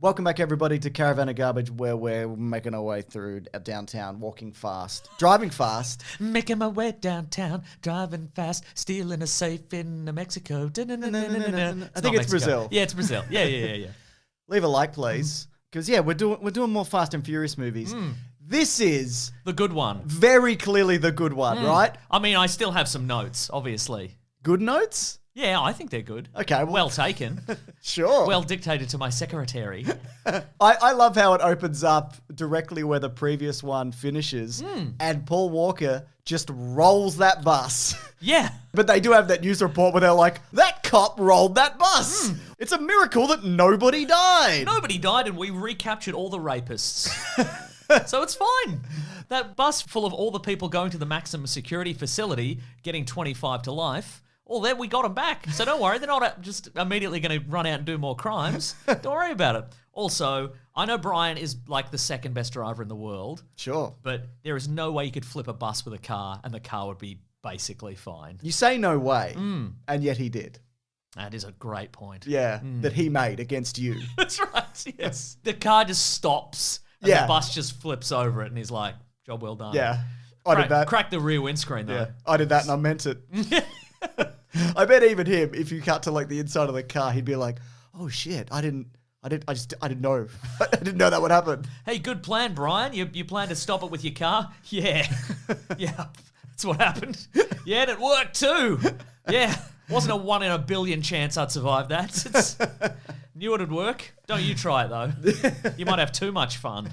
Welcome back, everybody, to Caravan of Garbage, where we're making our way through downtown, walking fast, driving fast. Making my way downtown, driving fast, stealing a safe in Mexico. I think it's Brazil. Yeah, it's Brazil. Yeah. Leave a like, please, because we're doing more Fast and Furious movies. This is The good one. very clearly the good one, right? I mean, I still have some notes, obviously. Good notes? Yeah, I think they're good. Okay, well taken. Sure. Well dictated to my secretary. I love how it opens up directly where the previous one finishes, and Paul Walker just rolls that bus. Yeah. But they do have that news report where they're like, that cop rolled that bus. It's a miracle that nobody died. Nobody died and we recaptured all the rapists. So it's fine. That bus full of all the people going to the maximum security facility, getting 25 to life, well, then we got them back. So don't worry, they're not just immediately going to run out and do more crimes. Don't worry about it. Also, I know Brian is like the second best driver in the world. Sure. But there is no way you could flip a bus with a car and the car would be basically fine. You say no way, and yet he did. That is a great point. Yeah, that he made against you. That's right, yes. The car just stops and the bus just flips over it and he's like, job well done. Yeah, I did that. Crack the rear windscreen though. Yeah, I did that and I meant it. I bet even him, if you cut to like the inside of the car, he'd be like, "Oh shit, I didn't know. I didn't know that would happen." Hey, good plan, Brian. You plan to stop it with your car? Yeah, yeah. That's what happened. Yeah, and it worked too. Yeah, wasn't a 1 in a billion chance I'd survive that. Knew it'd work. Don't you try it though. You might have too much fun.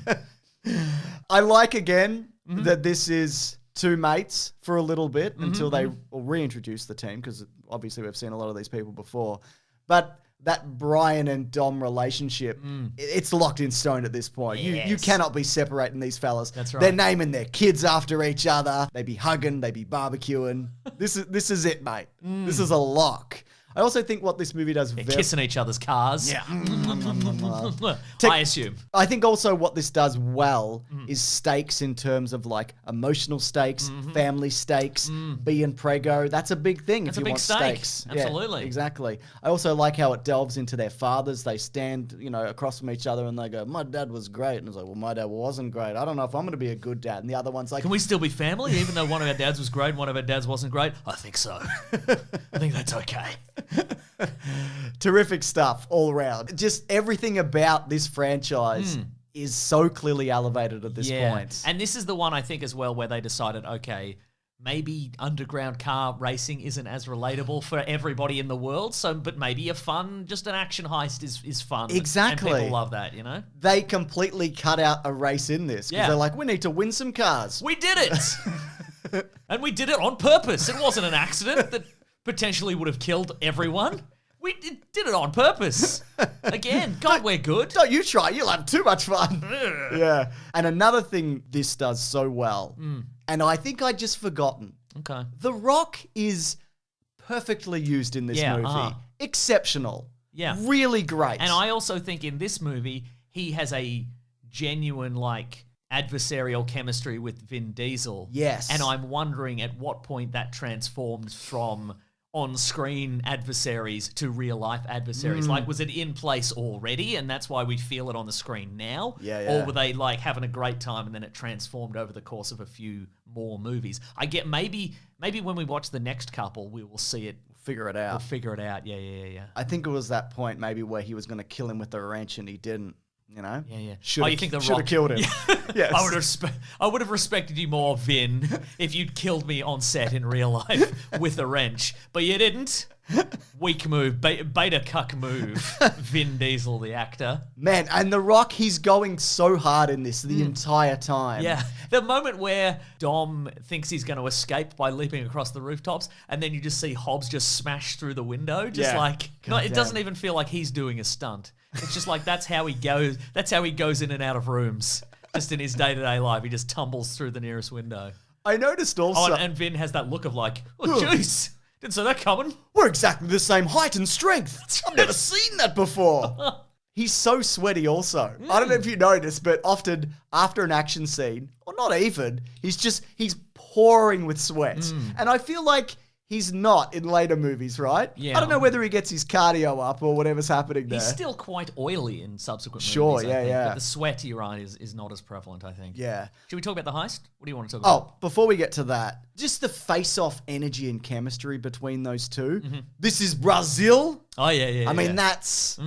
I like again that this is two mates for a little bit until they will reintroduce the team, because obviously we've seen a lot of these people before. But that Brian and Dom relationship, it's locked in stone at this point. Yes. You cannot be separating these fellas. That's right. They're naming their kids after each other. They be hugging, they be barbecuing. This is it, mate. This is a lock. I also think what this movie does They're kissing each other's cars. Yeah. I assume. I think also what this does well is stakes in terms of like emotional stakes, family stakes, being prego. That's a big thing That's if a you big want stake. stakes. Absolutely. Yeah, exactly. I also like how it delves into their fathers. They stand, across from each other and they go, "My dad was great." And it's like, "Well, my dad wasn't great. I don't know if I'm going to be a good dad." And the other one's like, "Can we still be family even though one of our dads was great and one of our dads wasn't great?" I think so. I think that's okay. Terrific stuff all around. Just everything about this franchise is so clearly elevated at this point. And this is the one I think as well where they decided, okay, maybe underground car racing isn't as relatable for everybody in the world. But maybe just an action heist is fun. Exactly. And people love that, They completely cut out a race in this because they're like, we need to win some cars. We did it. And we did it on purpose. It wasn't an accident that potentially would have killed everyone. We did it on purpose. Again, God, we're good. Don't you try. You'll have too much fun. Yeah. And another thing this does so well, and I think I'd just forgotten. Okay. The Rock is perfectly used in this movie. Exceptional. Yeah. Really great. And I also think in this movie, he has a genuine, adversarial chemistry with Vin Diesel. Yes. And I'm wondering at what point that transformed from on-screen adversaries to real-life adversaries. Was it in place already, and that's why we feel it on the screen now? Yeah. Or were they, having a great time, and then it transformed over the course of a few more movies? I get maybe when we watch the next couple, we will see it. Figure it out. We'll figure it out, yeah. I think it was that point maybe where he was going to kill him with the wrench and he didn't. Yeah. You think The Rock should have killed him? Yes. I would have respected you more, Vin, if you'd killed me on set in real life with a wrench, but you didn't. Weak move, beta cuck move. Vin Diesel, the actor. Man, and The Rock, he's going so hard in this the entire time. Yeah, the moment where Dom thinks he's going to escape by leaping across the rooftops, and then you just see Hobbs just smash through the window, it doesn't even feel like he's doing a stunt. It's just that's how he goes. That's how he goes in and out of rooms. Just in his day-to-day life, he just tumbles through the nearest window. I noticed also... Oh, and Vin has that look of oh, jeez, didn't see that coming. We're exactly the same height and strength. I've never seen that before. He's so sweaty also. I don't know if you noticed, but often after an action scene, or not even, he's pouring with sweat. And I feel like he's not in later movies, right? Yeah. I don't know whether he gets his cardio up or whatever's happening there. He's still quite oily in subsequent Sure, movies. I think. yeah. But the sweat, you're right, is not as prevalent, I think. Yeah. Should we talk about the heist? What do you want to talk about? Oh, before we get to that, just the face-off energy and chemistry between those two. This is Brazil. Oh, yeah. I mean, that's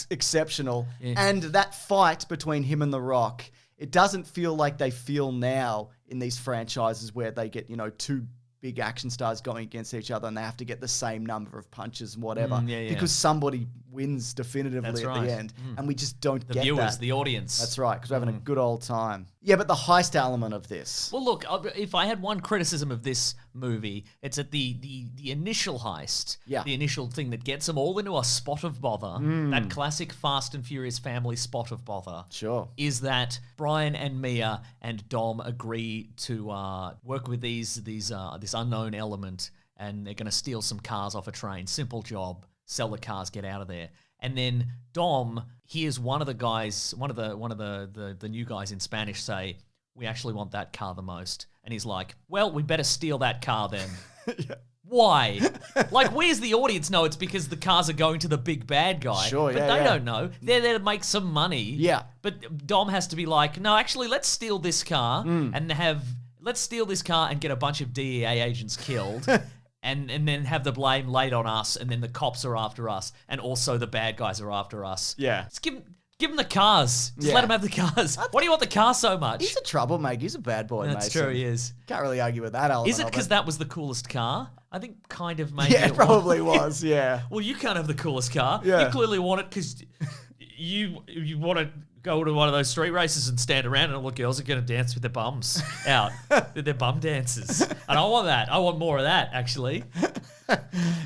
exceptional. Yeah. And that fight between him and The Rock, it doesn't feel like they feel now in these franchises where they get, two big action stars going against each other and they have to get the same number of punches and whatever. Because somebody wins definitively at the end. And we just don't get that. The viewers, the audience. That's right, because we're having a good old time. Yeah, but the heist element of this. Well, look, if I had one criticism of this movie, it's at the initial heist. Yeah. The initial thing that gets them all into a spot of bother. That classic Fast and Furious family spot of bother. Sure. Is that Brian and Mia and Dom agree to work with this unknown element, and they're going to steal some cars off a train. Simple job. Sell the cars, get out of there. And then Dom hears one of the guys, one of the new guys in Spanish say, "We actually want that car the most." And he's like, "Well, we better steal that car then." Yeah. Why? Like, we as the audience know it's because the cars are going to the big bad guy. Sure, but they don't know. They're there to make some money. Yeah. But Dom has to be like, "No, actually, let's steal this car let's steal this car and get a bunch of DEA agents killed." And then have the blame laid on us, and then the cops are after us, and also the bad guys are after us. Yeah. Just give them the cars. Just let them have the cars. Why do you want the car so much? He's a troublemaker. He's a bad boy, That's Mason. true, he is. Can't really argue with that element. Is it because that was the coolest car? I think kind of maybe it probably was, yeah. Well, you can't have the coolest car. Yeah. You clearly want it because you want to go to one of those street races and stand around and all the girls are going to dance with their bums out. They're bum dances. And I want that. I want more of that, actually.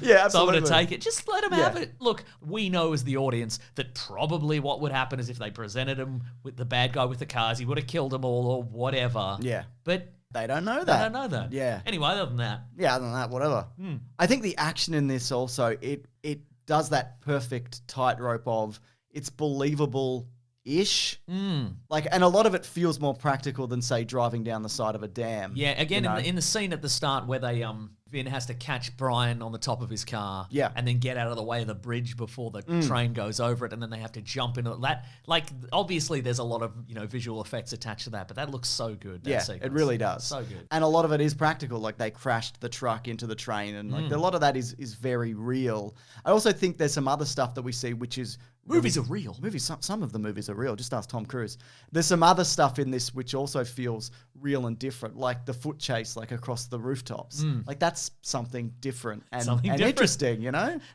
Yeah, absolutely. So I'm going to take it. Just let them have it. Look, we know as the audience that probably what would happen is if they presented him with the bad guy with the cars, he would have killed them all or whatever. Yeah. But they don't know that. They don't know that. Yeah. Anyway, other than that. Yeah, other than that, whatever. I think the action in this also, it does that perfect tightrope of it's believable-ish. Like, and a lot of it feels more practical than, say, driving down the side of a dam. Yeah, again, in the scene at the start where they Vin has to catch Brian on the top of his car, and then get out of the way of the bridge before the train goes over it, and then they have to jump into that. Like, obviously, there's a lot of visual effects attached to that, but that looks so good. That sequence. It really does. So good, and a lot of it is practical. Like they crashed the truck into the train, and like a lot of that is very real. I also think there's some other stuff that we see which is movies are real. Some of the movies are real. Just ask Tom Cruise. There's some other stuff in this which also feels real and different, like the foot chase, like across the rooftops. Like that's something different and interesting,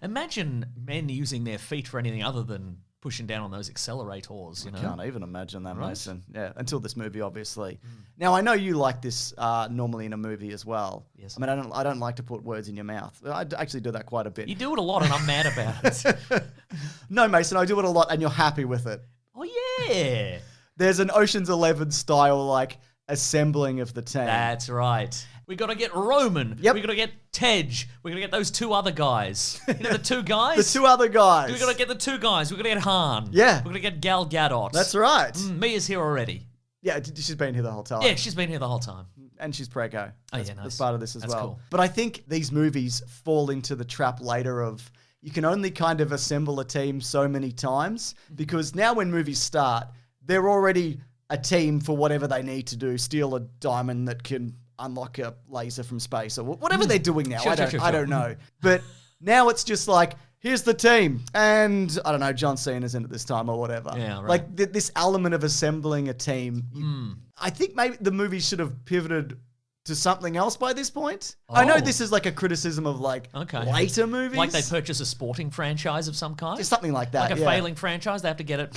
Imagine men using their feet for anything other than pushing down on those accelerators, I can't even imagine that, Mason. Yeah, until this movie, obviously. Now, I know you like this normally in a movie as well. Yes. I mean, I don't like to put words in your mouth. I actually do that quite a bit. You do it a lot, and I'm mad about it. No, Mason, I do it a lot, and you're happy with it. Oh, yeah. There's an Ocean's 11 style, like, assembling of the team. That's right. We got to get Roman. Yep. We got to get Tej. We got to get those two other guys. The two guys? The two other guys. We got to get the two guys. We got to get Han. Yeah. We got to get Gal Gadot. That's right. Mia's here already. Yeah, she's been here the whole time. Yeah, she's been here the whole time. And she's prego. Nice. That's part of this as That's well. Cool. But I think these movies fall into the trap later of you can only kind of assemble a team so many times because now when movies start, they're already a team for whatever they need to do, steal a diamond that can unlock a laser from space or whatever they're doing now. Sure. I don't know. But now it's just like, here's the team. And I don't know, John Cena's in it this time or whatever. Yeah, right. Like this element of assembling a team. I think maybe the movie should have pivoted to something else by this point. I know this is like a criticism of like later movies. Like they purchase a sporting franchise of some kind? Just something like that, Like a failing franchise, they have to get it,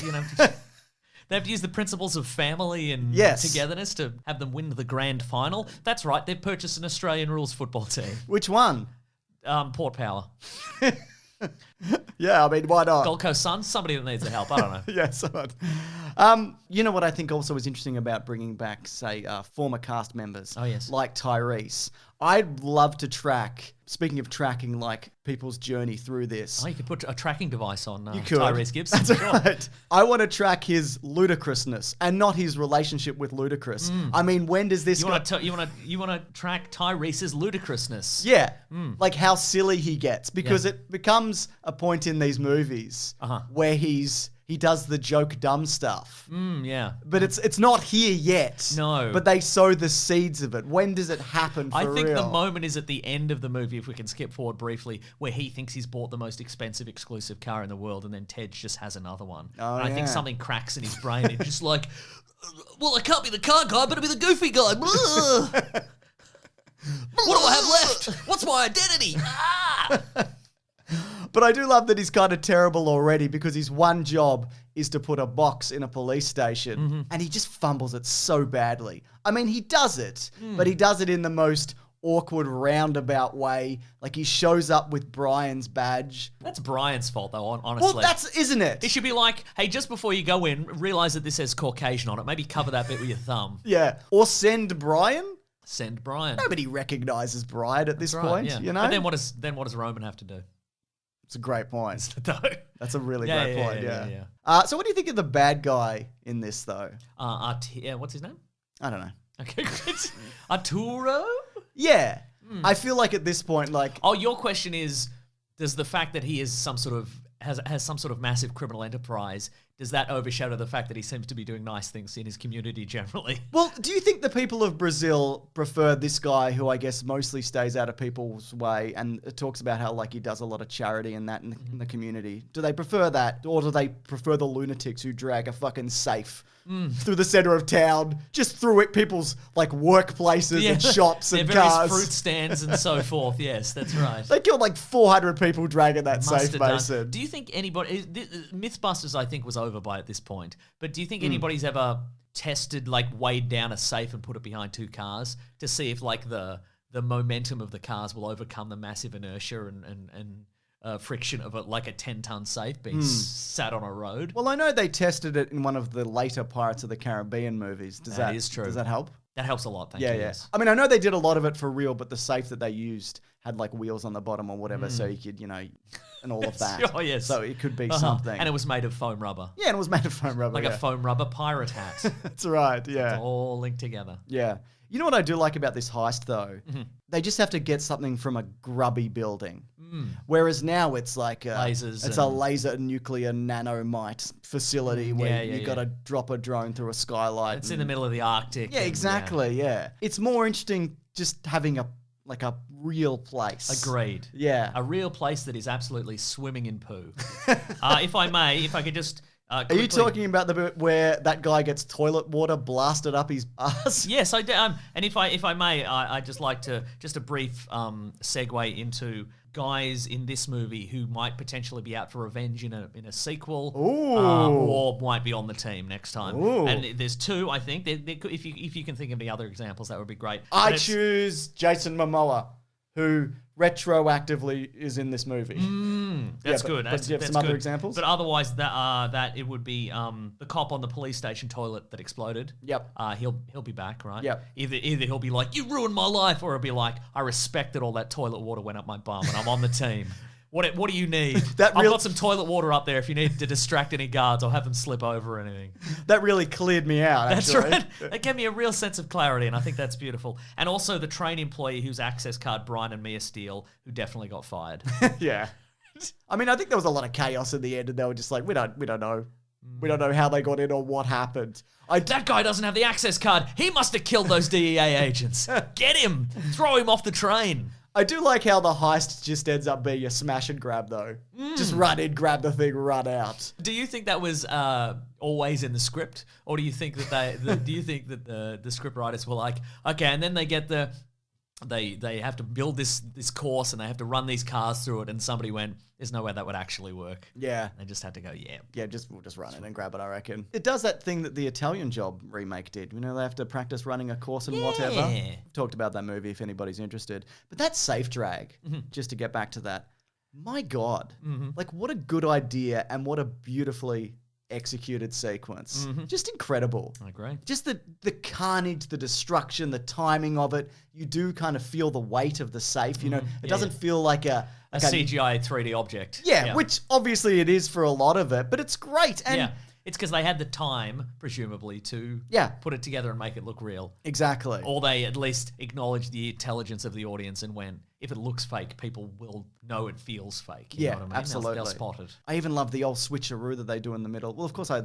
They have to use the principles of family and togetherness to have them win the grand final. That's right. They've purchased an Australian rules football team. Which one? Port Power. Yeah, I mean, why not? Gold Coast Suns? Somebody that needs the help. I don't know. Yeah, someone. You know what I think also is interesting about bringing back, say, former cast members? Oh, yes. Like Tyrese. I'd love to track, speaking of tracking, like, people's journey through this. Oh, you could put a tracking device on You could. Tyrese Gibson. That's sure. right. I want to track his ludicrousness and not his relationship with Ludacris. I mean, when does this You want to track Tyrese's ludicrousness. Yeah, like how silly he gets, because Yeah. it becomes a point in these movies where he does the joke dumb stuff. Yeah. But it's not here yet. No. But they sow the seeds of it. When does it happen for I think real? the moment is at the end of the movie, if we can skip forward briefly, where he thinks he's bought the most expensive exclusive car in the world, and then Tej just has another one. Oh, and I think yeah. something cracks in his brain. It's just like, well, I can't be the car guy, but I'll be the goofy guy. What do I have left? What's my identity? But I do love that he's kind of terrible already, because his one job is to put a box in a police station, and he just fumbles it so badly. I mean, he does it, but he does it in the most awkward roundabout way. Like, he shows up with Brian's badge. That's Brian's fault, though, honestly. Well, isn't it? It should be like, hey, just before you go in, realize that this says Caucasian on it. Maybe cover that bit with your thumb. Yeah. Or send Brian. Send Brian. Nobody recognizes Brian at this That's right, point, yeah. you know? But then what does Roman have to do? It's a great point. No. That's a really Yeah, great yeah, point, yeah, yeah. yeah, So what do you think of the bad guy in this, though? What's his name? I don't know. Okay, great. Arturo? Yeah. I feel like at this point, like... Oh, your question is, does the fact that he is some sort of has some sort of massive criminal enterprise, does that overshadow the fact that he seems to be doing nice things in his community generally? Well, do you think the people of Brazil prefer this guy, who I guess mostly stays out of people's way and talks about how, like, he does a lot of charity and that in the community? Do they prefer that, or do they prefer the lunatics who drag a fucking safe through the center of town, just through it, people's, like, workplaces and shops and various cars? fruit stands and so forth. Yes, that's right. They killed like 400 people dragging that Must safe, have done. Mason. Do you think anybody... Mythbusters, I think, was over by at this point. But do you think anybody's ever tested, like, weighed down a safe and put it behind two cars to see if, like, the momentum of the cars will overcome the massive inertia and friction of a 10-ton safe being sat on a road? Well, I know they tested it in one of the later Pirates of the Caribbean movies. That is true. Does that help? That helps a lot, thank you. Yeah. Yes. I mean, I know they did a lot of it for real, but the safe that they used had like wheels on the bottom or whatever, so you could, and all of that. Oh, yes. So it could be something. And it was made of foam rubber. Yeah, and it was made of foam rubber. Like a foam rubber pirate hat. That's right, yeah. It's all linked together. Yeah. You know what I do like about this heist, though? They just have to get something from a grubby building. Whereas now it's like Lasers it's a and- laser nuclear nanomite facility where yeah, you got to drop a drone through a skylight. It's in the middle of the Arctic. Yeah, and, exactly. Yeah, it's more interesting just having a real place. Agreed. Yeah. A real place that is absolutely swimming in poo. If I could just... Are you talking about the bit where that guy gets toilet water blasted up his ass? Yes, I do. And if I may, I'd just like to just a brief segue into guys in this movie who might potentially be out for revenge in a sequel, or might be on the team next time. Ooh. And there's two, I think. If you can think of any other examples, that would be great. I But it's- choose Jason Momoa, who retroactively is in this movie. That's but- good. but That's, do you have that's some other good. examples? But otherwise, that it would be the cop on the police station toilet that exploded. Yep. He'll be back, right? Yep. Either he'll be like, "You ruined my life," or he'll be like, "I respect that all that toilet water went up my bum, and I'm on the team." What do you need? I've got some toilet water up there if you need to distract any guards or have them slip over or anything. That really cleared me out, That's actually. right. It gave me a real sense of clarity, and I think that's beautiful. And also the train employee whose access card Brian and Mia steal, who definitely got fired. Yeah. I mean, I think there was a lot of chaos in the end, and they were just like, we don't know. We don't know how they got in or what happened. That guy doesn't have the access card. He must have killed those DEA agents. Get him. Throw him off the train. I do like how the heist just ends up being a smash and grab, though. Just run in, grab the thing, run out. Do you think that was always in the script, or do you think that the script writers were like, okay, and then they get they have to build this course and they have to run these cars through it, and somebody went, there's no way that would actually work. Yeah. They just had to go, yeah. Yeah, we'll just run in and grab it, I reckon. It does that thing that the Italian Job remake did. You know, they have to practice running a course and whatever. We've talked about that movie if anybody's interested. But that safe drag, just to get back to that, my God, like what a good idea and what a beautifully executed sequence. Just incredible. I agree. Just the carnage, the destruction, the timing of it. You do kind of feel the weight of the safe. You know, it doesn't feel like a CGI 3D object. Yeah, which obviously it is for a lot of it, but it's great. And it's because they had the time, presumably, to put it together and make it look real. Exactly. Or they at least acknowledge the intelligence of the audience and went, if it looks fake, people will know it feels fake. You know what I mean? Absolutely. They'll spot it. I even love the old switcheroo that they do in the middle. Well, of course, I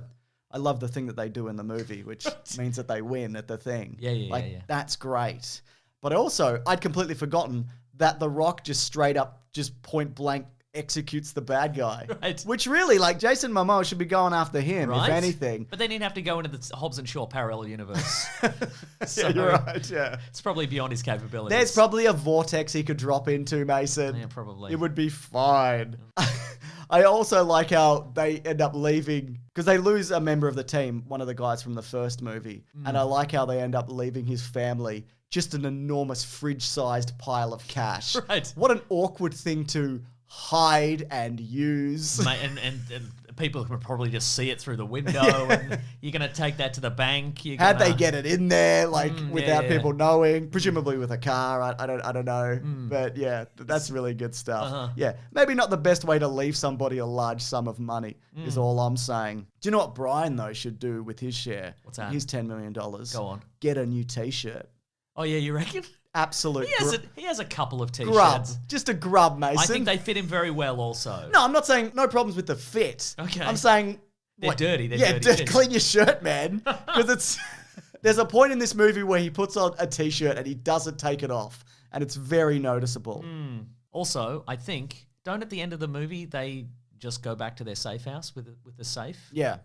love the thing that they do in the movie, which means that they win at the thing. Yeah. That's great. But also, I'd completely forgotten that The Rock just straight up, just point blank executes the bad guy. Right. Which really, like, Jason Momoa should be going after him, if anything. But then he'd have to go into the Hobbs and Shaw parallel universe. Yeah, you're right, yeah. It's probably beyond his capabilities. There's probably a vortex he could drop into, Mason. Yeah, probably. It would be fine. I also like how they end up leaving, because they lose a member of the team, one of the guys from the first movie. And I like how they end up leaving his family just an enormous fridge-sized pile of cash. Right. What an awkward thing to hide and use. And people can probably just see it through the window, and you're going to take that to the bank. How'd they get it in there, like, without people knowing? Presumably with a car, I don't know. But yeah, that's really good stuff. Yeah, maybe not the best way to leave somebody a large sum of money is all I'm saying. Do you know what Brian, though, should do with his share? What's that? His $10 million. Go on. Get a new T-shirt. Oh, yeah, you reckon? Absolute He has a couple of T-shirts. grub. Just a grub, Mason. I think they fit him very well also. No, I'm not saying no problems with the fit. Okay. I'm saying... They're dirty. They're dirty. Clean your shirt, man. Because it's... There's a point in this movie where he puts on a T-shirt and he doesn't take it off. And it's very noticeable. Also, I think, don't at the end of the movie they just go back to their safe house with the safe? Yeah.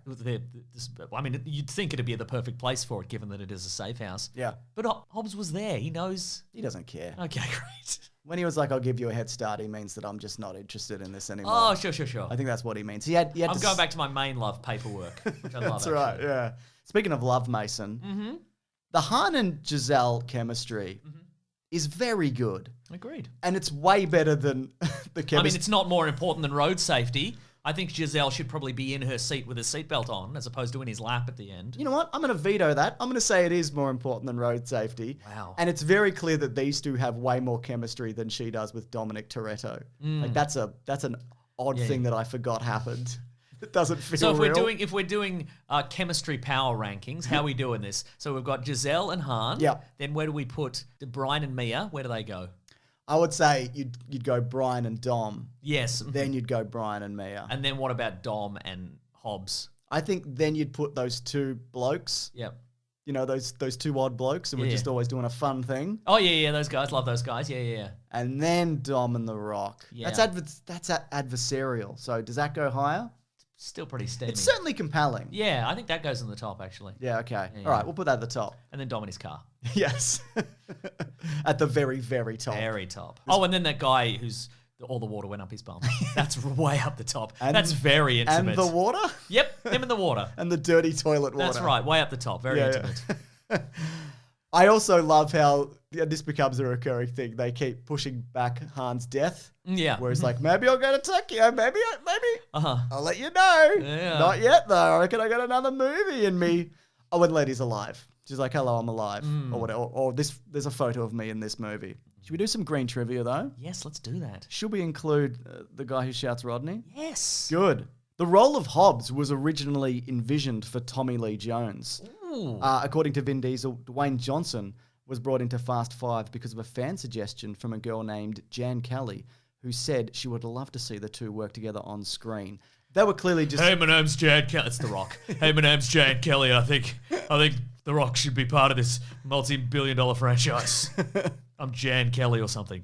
I mean, you'd think it'd be the perfect place for it, given that it is a safe house. Yeah. But Hobbs was there. He knows. He doesn't care. Okay, great. When he was like, I'll give you a head start, he means that I'm just not interested in this anymore. Oh, sure. I think that's what he means. I'm going back to my main love, paperwork, which I love. That's right, yeah. Speaking of love, Mason, the Han and Giselle chemistry is very good. Agreed. And it's way better than the chemistry. I mean, it's not more important than road safety. I think Giselle should probably be in her seat with a seatbelt on, as opposed to in his lap at the end. You know what? I'm going to veto that. I'm going to say it is more important than road safety. Wow. And it's very clear that these two have way more chemistry than she does with Dominic Toretto. Like that's an odd thing that I forgot happened. It doesn't feel so real. if we're doing chemistry power rankings, how are we doing this? So we've got Giselle and Han. Yeah. Then where do we put Brian and Mia? Where do they go? I would say you'd go Brian and Dom. Yes. Then you'd go Brian and Mia. And then what about Dom and Hobbs? I think then you'd put those two blokes. Yep. You know, those two odd blokes, and we're just always doing a fun thing. Oh, yeah, those guys. Love those guys. Yeah. And then Dom and The Rock. Yeah. That's adversarial. So does that go higher? Still pretty steamy. It's certainly compelling. Yeah, I think that goes on the top, actually. Yeah, okay. Yeah. All right, we'll put that at the top. And then Dom in his car. Yes. At the very, very top. Very top. Oh, and then that guy who's... all the water went up his bum. That's way up the top. That's very intimate. And the water? Yep, him in the water. And the dirty toilet water. That's right, way up the top. Very intimate. Yeah. I also love how this becomes a recurring thing. They keep pushing back Han's death. Yeah. Where he's like, maybe I'll go to Tokyo. Maybe I'll let you know. Yeah. Not yet, though. I reckon I got another movie in me. Oh, when Lady's alive. She's like, hello, I'm alive. Or whatever. Or there's a photo of me in this movie. Should we do some green trivia, though? Yes, let's do that. Should we include the guy who shouts Rodney? Yes. Good. The role of Hobbs was originally envisioned for Tommy Lee Jones. According to Vin Diesel, Dwayne Johnson was brought into Fast Five because of a fan suggestion from a girl named Jan Kelly, who said she would love to see the two work together on screen. They were clearly just... Hey, my name's Jan Kelly. It's The Rock. Hey, my name's Jan Kelly. I think The Rock should be part of this multi-billion-dollar franchise. I'm Jan Kelly or something.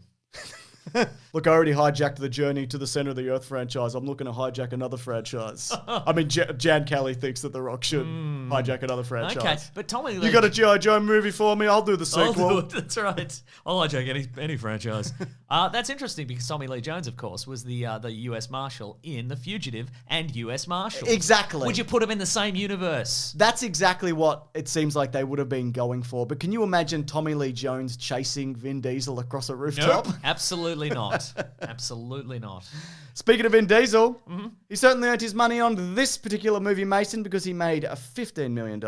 Look, I already hijacked the Journey to the Center of the Earth franchise. I'm looking to hijack another franchise. I mean, Jan Kelly thinks that The Rock should hijack another franchise. Okay, but Tommy Lee... You got a G.I. Joe movie for me? I'll do the sequel. I'll do it. That's right. I'll hijack any franchise. That's interesting because Tommy Lee Jones, of course, was the U.S. Marshal in The Fugitive and U.S. Marshal. Exactly. Would you put him in the same universe? That's exactly what it seems like they would have been going for. But can you imagine Tommy Lee Jones chasing Vin Diesel across a rooftop? Nope, absolutely Absolutely not. Absolutely not. Speaking of Vin Diesel, he certainly earned his money on this particular movie, Mason, because he made $15 million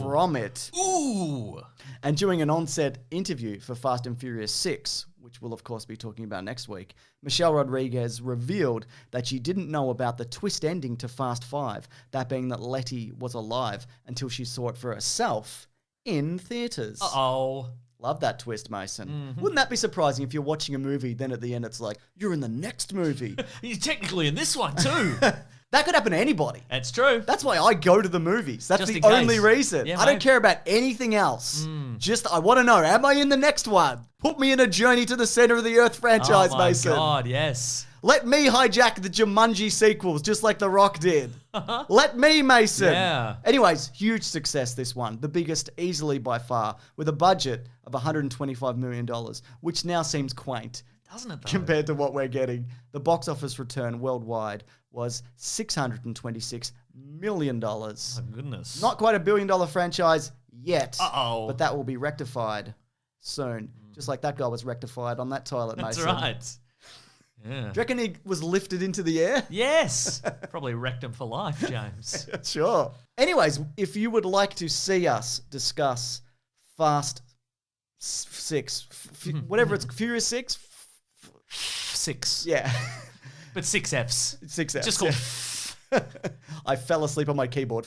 from it. Ooh. And during an on-set interview for Fast and Furious 6, which we'll of course be talking about next week, Michelle Rodriguez revealed that she didn't know about the twist ending to Fast 5, that being that Letty was alive until she saw it for herself in theaters. Uh-oh. Love that twist, Mason. Wouldn't that be surprising if you're watching a movie, then at the end it's like, you're in the next movie? You're technically in this one too. That could happen to anybody. That's true. That's why I go to the movies. That's Just the in case. only reason. Yeah, I don't mate. care about anything else. Just, I want to know, am I in the next one? Put me in a Journey to the Center of the Earth franchise, Oh my Mason. God, yes. Let me hijack the Jumanji sequels, just like The Rock did. Let me, Mason. Yeah. Anyways, huge success, this one. The biggest easily by far, with a budget of $125 million, which now seems quaint. Doesn't it though? Compared to what we're getting. The box office return worldwide was $626 million. Oh goodness. Not quite $1 billion franchise yet. Uh-oh. But that will be rectified soon. Just like that guy was rectified on that toilet, That's Mason. right. Yeah. Do you reckon he was lifted into the air? Yes. Probably wrecked him for life, James. Sure. Anyways, if you would like to see us discuss Fast 6, whatever it's, Furious 6? 6. Yeah. But 6 Fs. 6 Fs. Just called I fell asleep on my keyboard.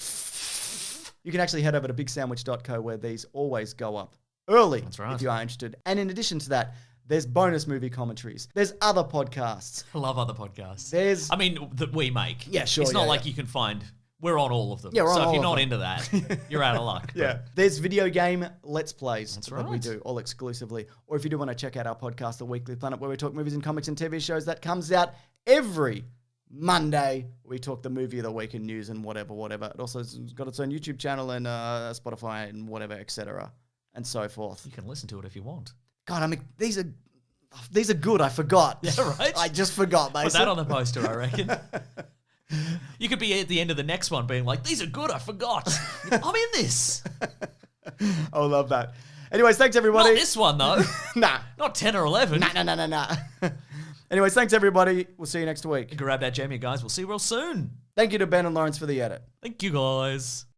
You can actually head over to bigsandwich.co where these always go up early. That's right. If you are interested. And in addition to that, there's bonus movie commentaries. There's other podcasts. I love other podcasts. There's... I mean, that we make. Yeah, sure, It's not yeah, like yeah. you can find... We're on all of them. Yeah, we're on so if all you're of not them. into that, you're out of luck. Yeah. There's video game Let's Plays That's that we right. do all exclusively. Or if you do want to check out our podcast, The Weekly Planet, where we talk movies and comics and TV shows, that comes out every Monday. We talk the movie of the week and news and whatever. It also has got its own YouTube channel and Spotify and whatever, etc. and so forth. You can listen to it if you want. God, I mean, these are good. I forgot. Yeah, right? I just forgot, Mason. Put that on the poster, I reckon. You could be at the end of the next one being like, these are good, I forgot. I'm in this. I love that. Anyways, thanks everybody. Not this one, though. Nah. Not 10 or 11. Nah. Anyways, thanks everybody. We'll see you next week. Grab that jam, you guys. We'll see you real soon. Thank you to Ben and Lawrence for the edit. Thank you, guys.